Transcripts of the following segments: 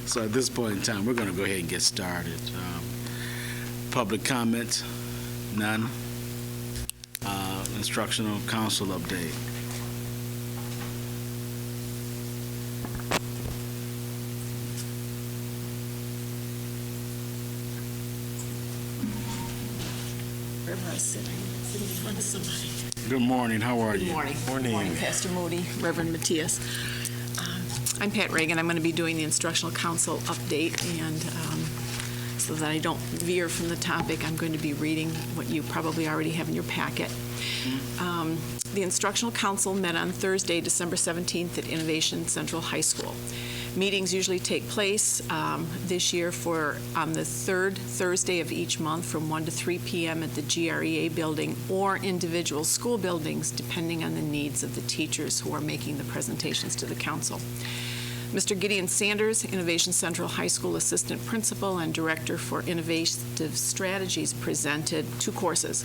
So at this point in time, we're going to go ahead and get started. Public comment? None. Instructional council update. Wherever I sit, I sit in front of somebody. Good morning. How are you? Good morning. Morning. Good morning, Pastor Moody, Reverend Matthias. I'm Pat Reagan. I'm going to be doing the instructional council update, and so that I don't veer from the topic, I'm going to be reading what you probably already have in your packet. The instructional council met on Thursday, December 17th at Innovation Central High School. Meetings usually take place this year on the third Thursday of each month from 1 to 3 p.m. at the GREA building or individual school buildings, depending on the needs of the teachers who are making the presentations to the council. Mr. Gideon Sanders, Innovation Central High School Assistant Principal and Director for Innovative Strategies, presented 2 courses,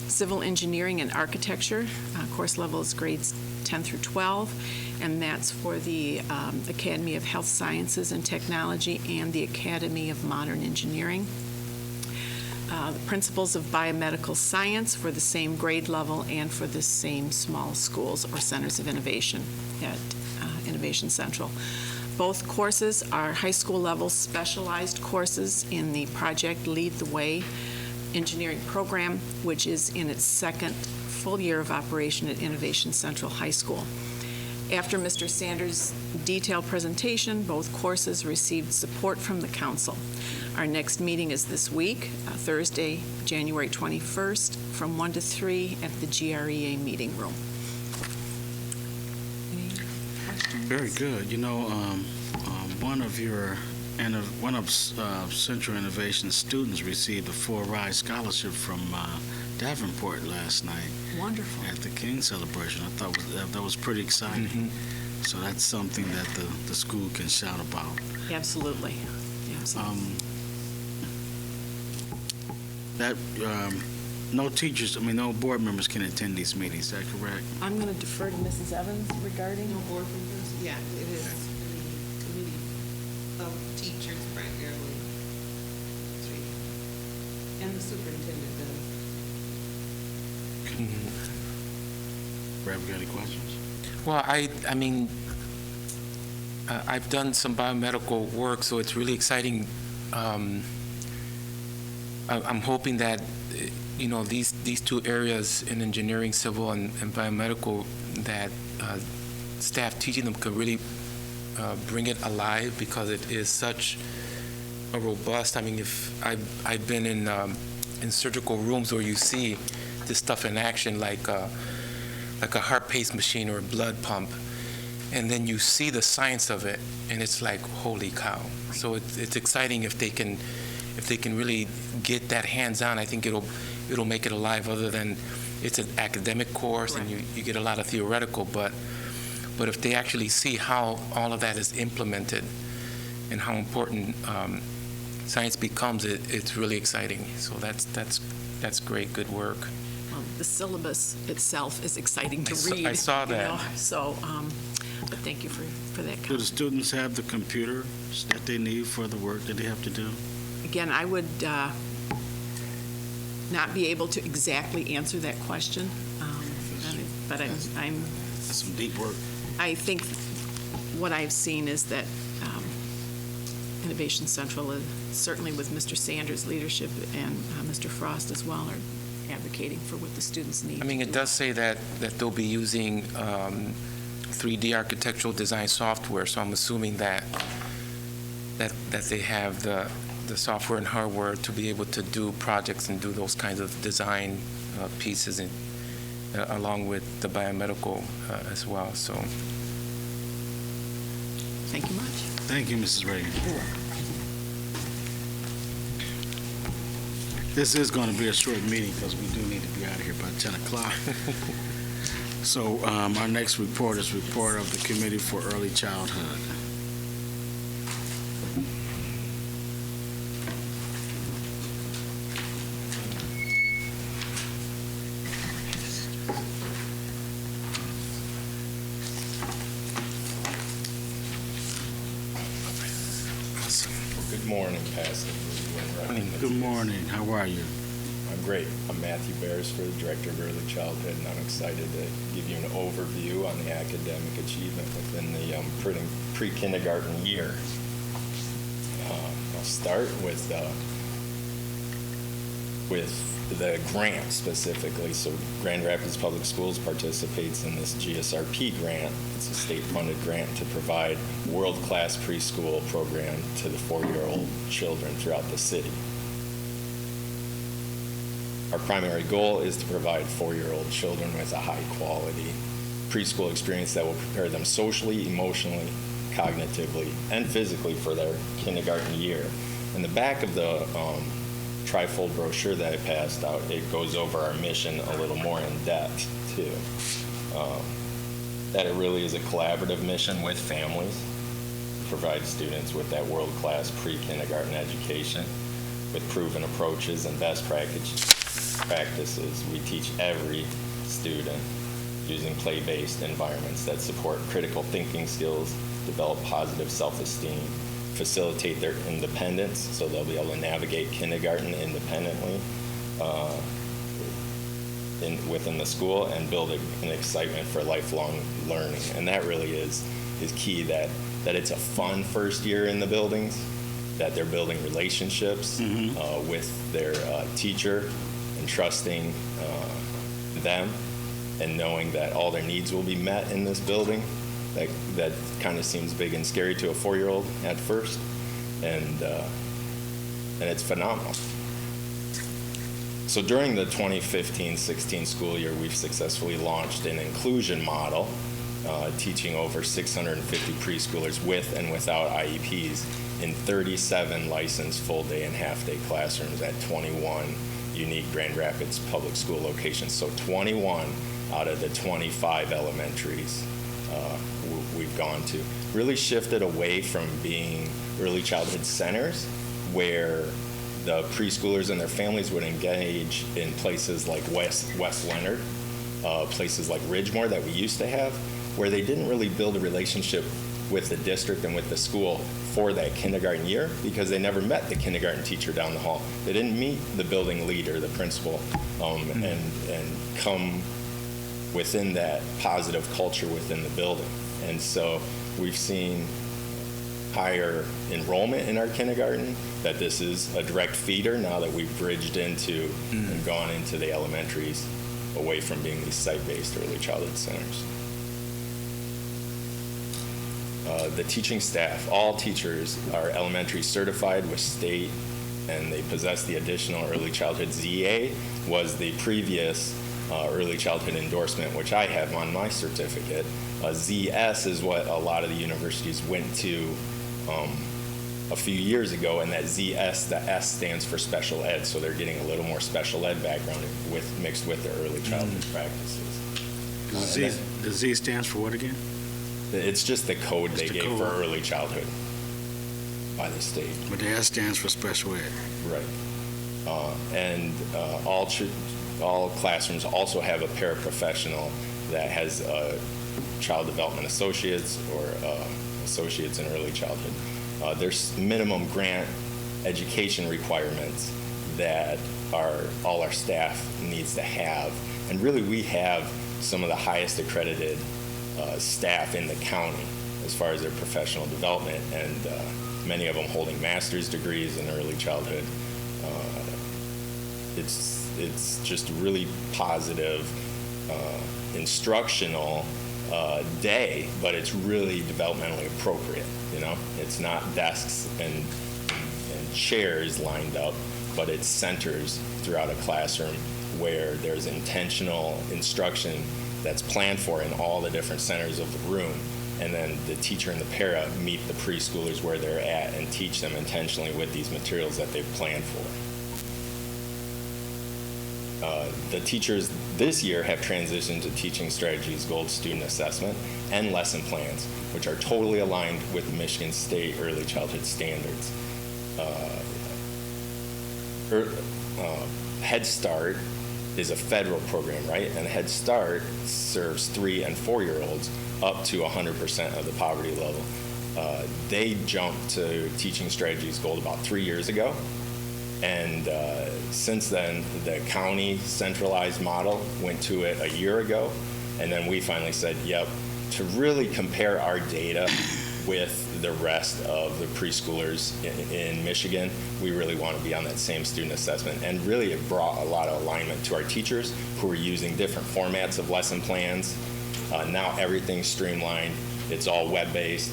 Civil Engineering and Architecture. Course level is grades 10 through 12, and that's for the Academy of Health Sciences and Technology and the Academy of Modern Engineering. The Principles of Biomedical Science for the same grade level and for the same small schools or centers of innovation at Innovation Central. Both courses are high school level specialized courses in the Project Lead the Way engineering program, which is in its second full year of operation at Innovation Central High School. After Mr. Sanders' detailed presentation, both courses received support from the council. Our next meeting is this week, Thursday, January 21st, from 1 to 3 at the GREA meeting room. Any questions? Very good. You know, one of Central Innovation's students received a full ride scholarship from Davenport last night. Wonderful. At the King celebration. I thought that was pretty exciting. Mm-hmm. So that's something that the school can shout about. Absolutely. Absolutely. No board members can attend these meetings. Is that correct? I'm going to defer to Mrs. Evans regarding. No board members? Yeah, it is the committee of teachers primarily. And the superintendent does. Brad, got any questions? Well, I mean, I've done some biomedical work, so it's really exciting. I'm hoping that, these 2 areas in engineering, civil, and biomedical, that staff teaching them could really bring it alive, because it is such a robust. I mean, if I've been in surgical rooms where you see this stuff in action, like a heart pace machine or a blood pump, and then you see the science of it, and it's like, holy cow. So it's exciting if they can really get that hands-on. I think it'll make it alive, other than it's an academic course. Right. And you get a lot of theoretical, but if they actually see how all of that is implemented and how important science becomes, it's really exciting. So that's great, good work. Well, the syllabus itself is exciting to read. I saw that. So, but thank you for that comment. Do the students have the computers that they need for the work that they have to do? Again, I would not be able to exactly answer that question, but I'm. That's some deep work. I think what I've seen is that Innovation Central, certainly with Mr. Sanders' leadership and Mr. Frost as well, are advocating for what the students need. I mean, it does say that they'll be using 3D architectural design software, so I'm assuming that they have the software and hardware to be able to do projects and do those kinds of design pieces, along with the biomedical as well. So, thank you much. Thank you, Mrs. Reagan. This is going to be a short meeting because we do need to be out of here by 10 o'clock. So our next report is report of the Committee for Early Childhood. Good morning, Pastor. Good morning. How are you? I'm great. I'm Matthew Beresford, Director of Early Childhood, and I'm excited to give you an overview on the academic achievement within the pre-kindergarten year. I'll start with the grant specifically. So Grand Rapids Public Schools participates in this GSRP grant. It's a state-funded grant to provide world-class preschool program to the 4-year-old children throughout the city. Our primary goal is to provide 4-year-old children with a high-quality preschool experience that will prepare them socially, emotionally, cognitively, and physically for their kindergarten year. In the back of the trifold brochure that I passed out, it goes over our mission a little more in depth, too. That it really is a collaborative mission with families to provide students with that world-class pre-kindergarten education with proven approaches and best practices. We teach every student using play-based environments that support critical thinking skills, develop positive self-esteem, facilitate their independence, so they'll be able to navigate kindergarten independently within the school, and build an excitement for lifelong learning. And that really is key, that it's a fun first year in the buildings, that they're building relationships with their teacher and trusting them and knowing that all their needs will be met in this building. That kind of seems big and scary to a 4-year-old at first, and it's phenomenal. So during the 2015-16 school year, we've successfully launched an inclusion model, teaching over 650 preschoolers with and without IEPs in 37 licensed full-day and half-day classrooms at 21 unique Grand Rapids public school locations. So 21 out of the 25 elementaries we've gone to. Really shifted away from being early childhood centers where the preschoolers and their families would engage in places like West Leonard, places like Ridgemore that we used to have, where they didn't really build a relationship with the district and with the school for that kindergarten year, because they never met the kindergarten teacher down the hall. They didn't meet the building leader, the principal, and come within that positive culture within the building. And so we've seen higher enrollment in our kindergarten, that this is a direct feeder now that we've bridged into and gone into the elementaries away from being these site-based early childhood centers. The teaching staff, all teachers are elementary certified with state, and they possess the additional early childhood ZA, was the previous early childhood endorsement, which I have on my certificate. ZS is what a lot of the universities went to a few years ago, and that ZS, the S stands for special ed, so they're getting a little more special ed background mixed with their early childhood practices. The Z stands for what again? It's just the code they the gave code. for early childhood by the state. But the S stands for special ed. Right. And all classrooms also have a paraprofessional that has child development associates or associates in early childhood. There's minimum grant education requirements that all our staff needs to have. And really, we have some of the highest accredited staff in the county as far as their professional development, and many of them holding master's degrees in early childhood. It's just a really positive instructional day, but it's really developmentally appropriate. It's not desks and chairs lined up, but it's centers throughout a classroom where there's intentional instruction that's planned for in all the different centers of the room. And then the teacher and the para meet the preschoolers where they're at and teach them intentionally with these materials that they've planned for. The teachers this year have transitioned to teaching strategies, gold student assessment, and lesson plans, which are totally aligned with the Michigan State early childhood standards. Head Start is a federal program, right? And Head Start serves 3- and 4-year-olds up to 100% of the poverty level. They jumped to Teaching Strategies Gold about 3 years ago. And since then, the county centralized model went to it a year ago. And then we finally said, yep, to really compare our data with the rest of the preschoolers in Michigan, we really want to be on that same student assessment. And really it brought a lot of alignment to our teachers who are using different formats of lesson plans. Now everything's streamlined. It's all web-based.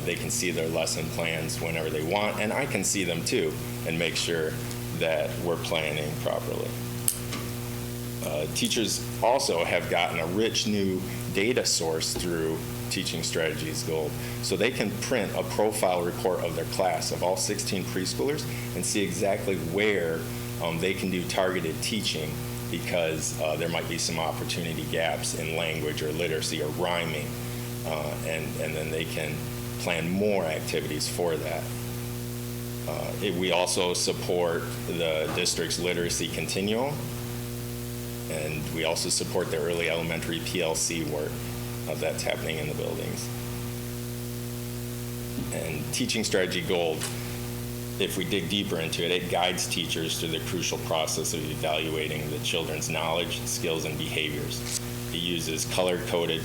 They can see their lesson plans whenever they want, and I can see them too and make sure that we're planning properly. Teachers also have gotten a rich new data source through Teaching Strategies Gold. So they can print a profile report of their class of all 16 preschoolers and see exactly where they can do targeted teaching, because there might be some opportunity gaps in language or literacy or rhyming, and then they can plan more activities for that. We also support the district's literacy continuum, and we also support the early elementary PLC work that's happening in the buildings. And Teaching Strategy Gold, if we dig deeper into it, it guides teachers through the crucial process of evaluating the children's knowledge, skills, and behaviors. It uses color-coded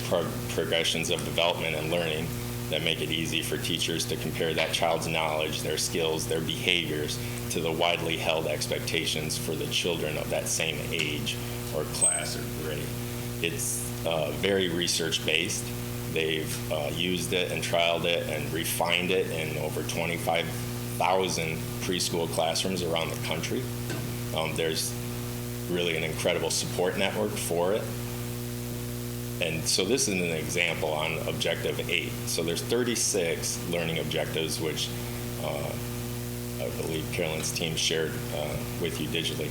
progressions of development and learning that make it easy for teachers to compare that child's knowledge, their skills, their behaviors to the widely held expectations for the children of that same age or class or grade. It's very research-based. They've used it and trialed it and refined it in over 25,000 preschool classrooms around the country. There's really an incredible support network for it. And so this is an example on Objective 8. So there's 36 learning objectives, which I believe Carolyn's team shared with you digitally.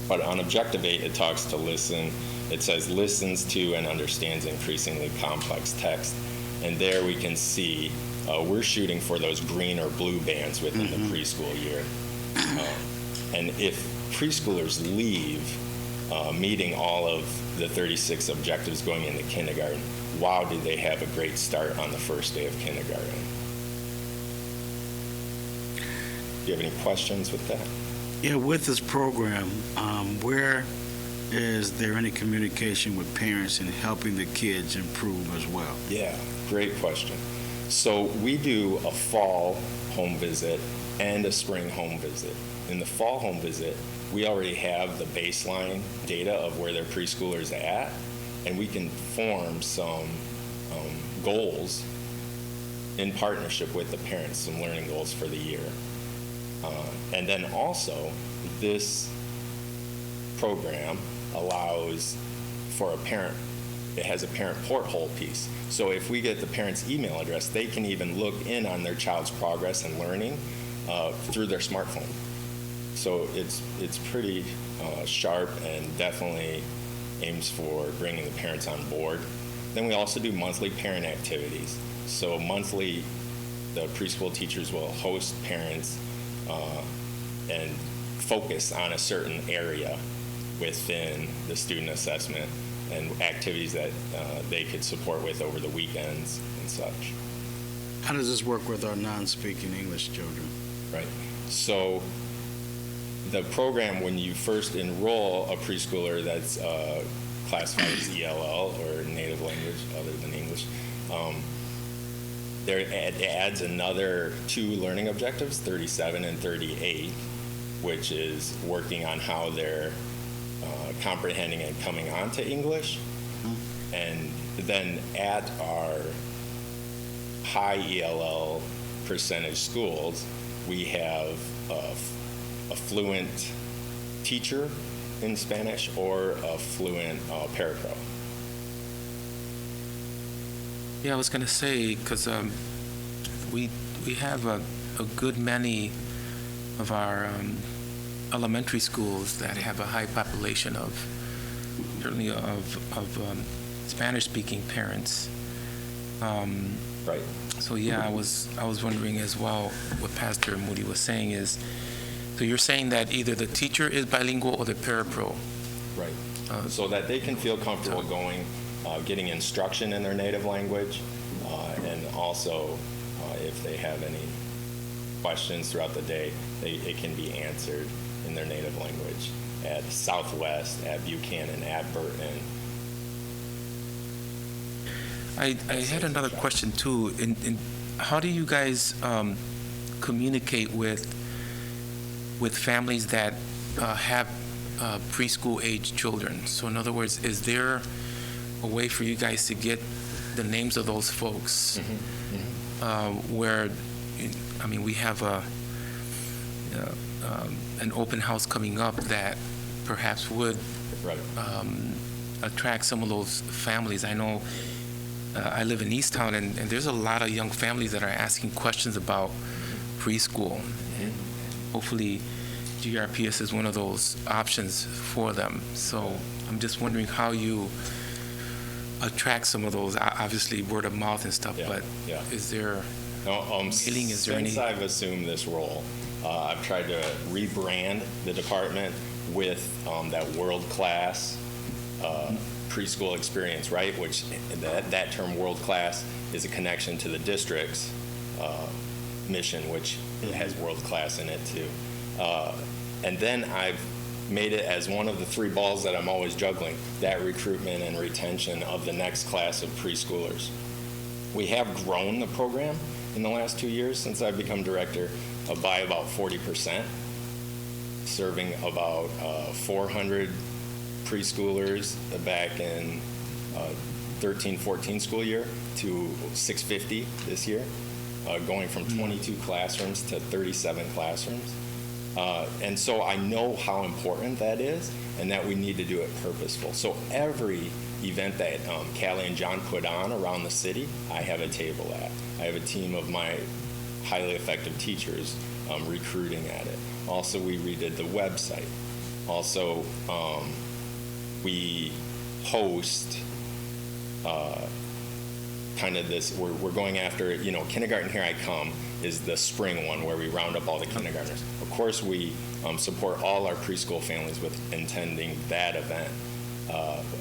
But on Objective 8, it talks to listen. It says listens to and understands increasingly complex text. And there we can see we're shooting for those green or blue bands within the preschool year. And if preschoolers leave meeting all of the 36 objectives going into kindergarten, wow, did they have a great start on the first day of kindergarten. Do you have any questions with that? Yeah, with this program, where is there any communication with parents in helping the kids improve as well? Yeah, great question. So we do a fall home visit and a spring home visit. In the fall home visit, we already have the baseline data of where their preschooler's at, and we can form some goals in partnership with the parents, some learning goals for the year. And then also, this program allows for a parent, it has a parent porthole piece. So if we get the parent's email address, they can even look in on their child's progress and learning through their smartphone. So it's pretty sharp and definitely aims for bringing the parents on board. Then we also do monthly parent activities. So monthly, the preschool teachers will host parents and focus on a certain area within the student assessment and activities that they could support with over the weekends and such. How does this work with our non-speaking English children? Right. So the program, when you first enroll a preschooler that's classified as ELL or native language other than English, it adds another 2 learning objectives, 37 and 38, which is working on how they're comprehending and coming on to English. And then at our high ELL percentage schools, we have a fluent teacher in Spanish or a fluent parapro. Yeah, I was going to say, because we have a good many of our elementary schools that have a high population of, certainly of Spanish-speaking parents. Right. So yeah, I was wondering as well what Pastor Moody was saying is, so you're saying that either the teacher is bilingual or the parapro. Right. So that they can feel comfortable going, getting instruction in their native language, and also If they have any questions throughout the day, it can be answered in their native language at Southwest, at Buchanan, at Burton. I had another question too. How do you guys communicate with families that have preschool age children? So in other words, is there a way for you guys to get the names of those folks? Where, I mean, we have an open house coming up that perhaps would Right. attract some of those families. I know I live in Easttown, and there's a lot of young families that are asking questions about preschool. And hopefully, GRPS is one of those options for them. So I'm just wondering how you attract some of those, obviously word of mouth and stuff, Yeah, but yeah. is there mailing? Is there Since any? I've assumed this role, I've tried to rebrand the department with that world-class preschool experience, right? Which that term world-class is a connection to the district's mission, which has world-class in it too. And then I've made it as one of the three balls that I'm always juggling, that recruitment and retention of the next class of preschoolers. We have grown the program in the last 2 years since I've become director by about 40%, serving about 400 preschoolers back in 13-14 school year to 650 this year, going from 22 classrooms to 37 classrooms. And so I know how important that is and that we need to do it purposeful. So every event that Callie and John put on around the city, I have a table at. I have a team of my highly effective teachers recruiting at it. Also, we redid the website. Also, we host kind of this, we're going after, Kindergarten Here I Come is the spring one where we round up all the kindergartners. Of course, we support all our preschool families with attending that event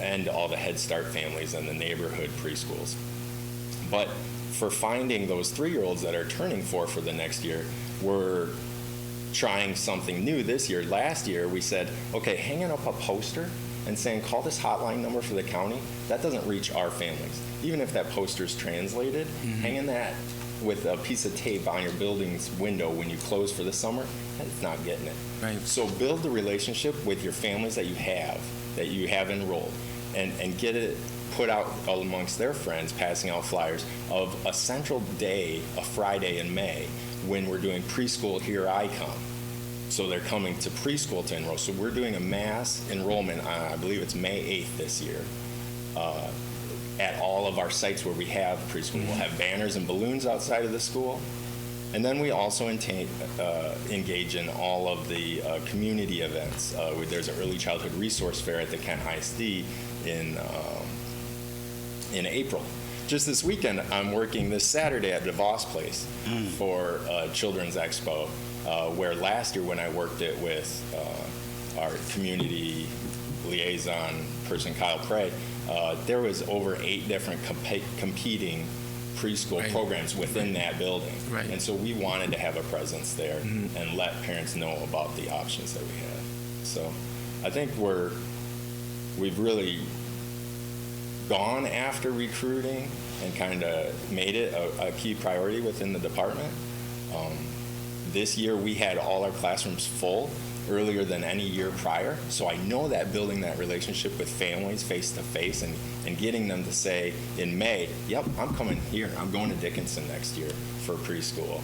and all the Head Start families and the neighborhood preschools. But for finding those 3-year-olds that are turning 4 for the next year, we're trying something new this year. Last year, we said, okay, hanging up a poster and saying, call this hotline number for the county, that doesn't reach our families. Even if that poster's translated, hanging that with a piece of tape on your building's window when you close for the summer, it's not getting it. Right. So build the relationship with your families that you have enrolled, and get it put out amongst their friends, passing out flyers of a central day, a Friday in May, when we're doing preschool Here I Come. So they're coming to preschool to enroll. So we're doing a mass enrollment on, I believe it's May 8th this year, at all of our sites where we have preschool. We'll have banners and balloons outside of the school. And then we also engage in all of the community events. There's an early childhood resource fair at the Kent ISD in April. Just this weekend, I'm working this Saturday at DeVos Place for Children's Expo, where last year when I worked it with our community liaison person, Kyle Prey, there was over 8 different competing preschool programs within that building. Right. And so we wanted to have a presence there and let parents know about the options that we have. So I think we've really gone after recruiting and kind of made it a key priority within the department. This year we had all our classrooms full earlier than any year prior. So I know that building that relationship with families face to face and getting them to say in May, yep, I'm coming here. I'm going to Dickinson next year for preschool.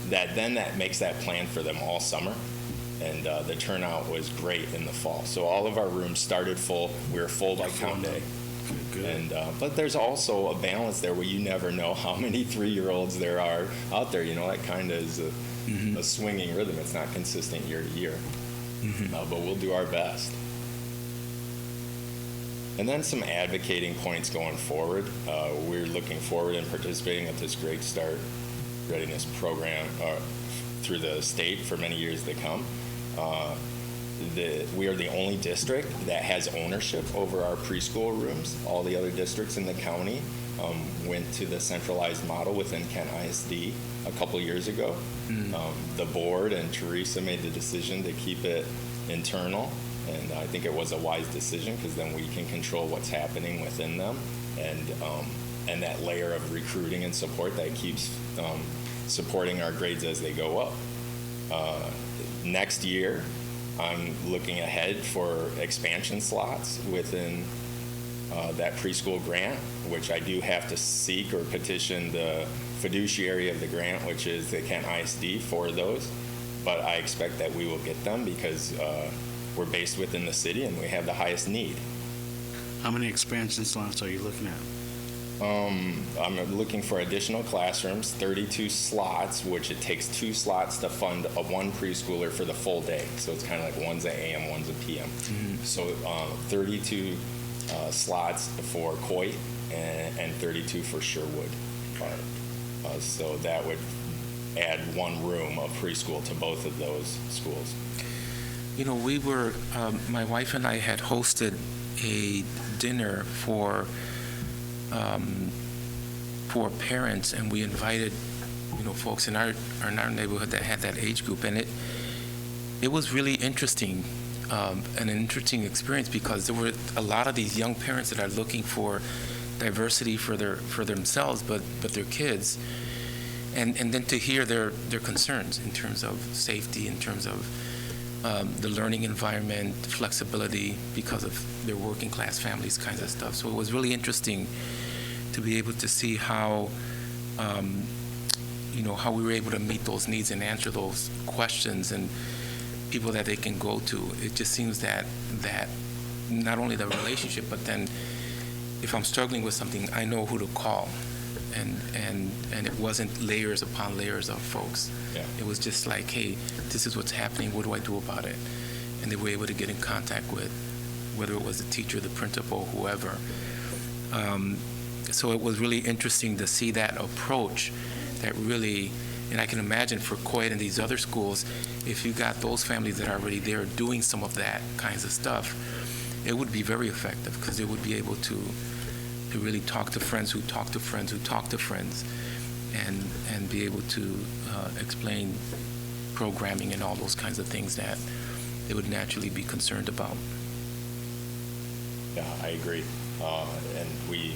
That makes that plan for them all summer. And the turnout was great in the fall. So all of our rooms started full. We were full by count day. Good. And but there's also a balance there where you never know how many 3-year-olds there are out there. That kind of is a swinging rhythm. It's not consistent year to year, but we'll do our best. And then some advocating points going forward. We're looking forward and participating at this Great Start Readiness program through the state for many years to come. We are the only district that has ownership over our preschool rooms. All the other districts in the county went to the centralized model within Kent ISD a couple years ago. The board and Teresa made the decision to keep it internal, and I think it was a wise decision because then we can control what's happening within them, and that layer of recruiting and support that keeps supporting our grades as they go up. Next year, I'm looking ahead for expansion slots within that preschool grant, which I do have to seek or petition the fiduciary of the grant, which is the Kent ISD, for those. But I expect that we will get them because we're based within the city and we have the highest need. How many expansion slots are you looking at? I'm looking for additional classrooms, 32 slots, which it takes 2 slots to fund one preschooler for the full day. So it's kind of like one's a AM, one's a PM. So 32 slots for Coit and 32 for Sherwood Park. So that would add 1 room of preschool to both of those schools. You know, we were, my wife and I had hosted a dinner for parents, and we invited, folks in our neighborhood that had that age group, and it was really interesting, an interesting experience because there were a lot of these young parents that are looking for diversity for themselves, but their kids, and then to hear their concerns in terms of safety, in terms of the learning environment, flexibility because of their working class families, kinds of stuff. So it was really interesting to be able to see how, how we were able to meet those needs and answer those questions and people that they can go to. It just seems that not only the relationship, but then if I'm struggling with something, I know who to call. And it wasn't layers upon layers of folks. Yeah. It was just like, hey, this is what's happening. What do I do about it? And they were able to get in contact with, whether it was the teacher, the principal, whoever. So it was really interesting to see that approach that really, and I can imagine for Coit and these other schools, if you got those families that are already there doing some of that kinds of stuff, it would be very effective because they would be able to really talk to friends who talk to friends who talk to friends and be able to explain programming and all those kinds of things that they would naturally be concerned about. Yeah, I agree. And we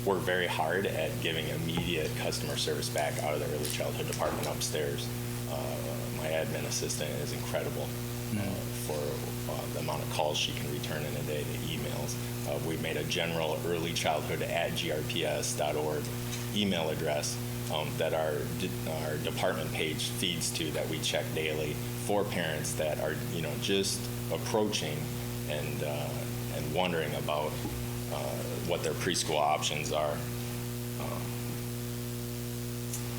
work very hard at giving immediate customer service back out of the early childhood department upstairs. My admin assistant is incredible for the amount of calls she can return in a day, the emails. We've made a general early childhood at grps.org email address that our department page feeds to, that we check daily for parents that are just approaching and wondering about what their preschool options are.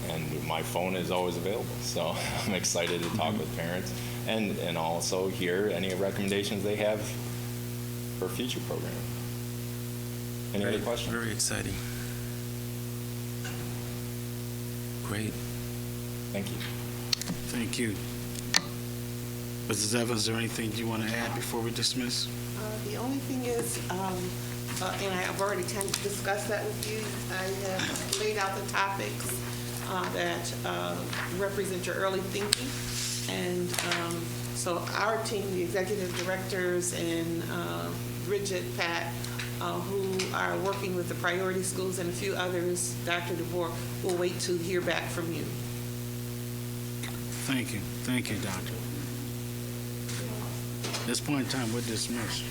And my phone is always available, so I'm excited to talk with parents and also hear any recommendations they have for future programming. Any other questions? Very exciting. Great. Thank you. Thank you. Mrs. Evans, is there anything you want to add before we dismiss? The only thing is, and I've already kind of discussed that with you, I have laid out the topics that represent your early thinking. And so our team, the executive directors and Bridget, Pat, who are working with the priority schools and a few others, Dr. DeVore, will wait to hear back from you. Thank you. Thank you, Doctor. At this point in time, we're dismissed.